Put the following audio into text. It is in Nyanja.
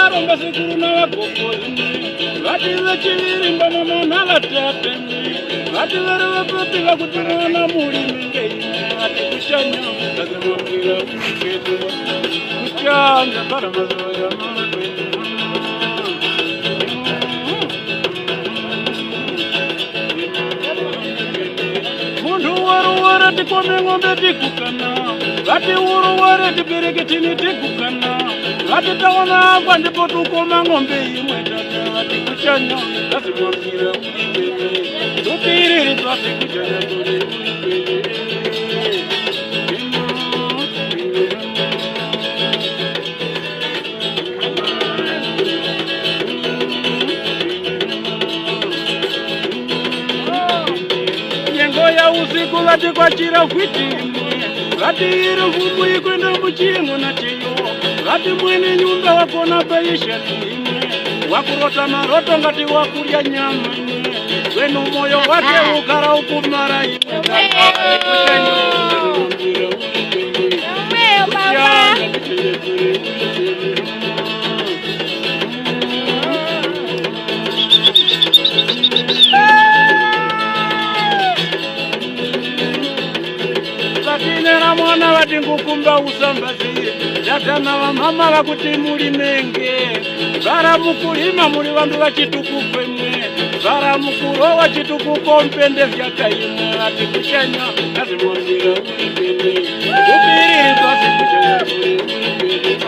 varonga sekuru navagogo vati vechivirimba mamanhala tate vati vari vapapila kuti mwana mulimenge ati kushanya azimamira kedu kushanya para mazoya munhu waruwara tikome ng'ombe tikukana vati uruware tibereketini tikukana vati taona akwa ndipo tukoma ng'ombe imwe tata vati kushanya azimamira tupiriri twati kushanya tuli usiku vati kwachira kwiti vati iri humu ikwenda muchingo na chiyo vati mwene nyumba wakona paishani imwe wakurota maroto ngati wakurya nyama imwe wenu moyo wake ukara ukumara imwe vatinera mwana vati ngukumba usambazie datana vamama vakuti mulimenge vara mukulima muli vandu vachitukukwemwe vara mukurova chitukukompende vyakaimwe ati kushanya azimwambira ulipende upiriri twasi kushanya ulipende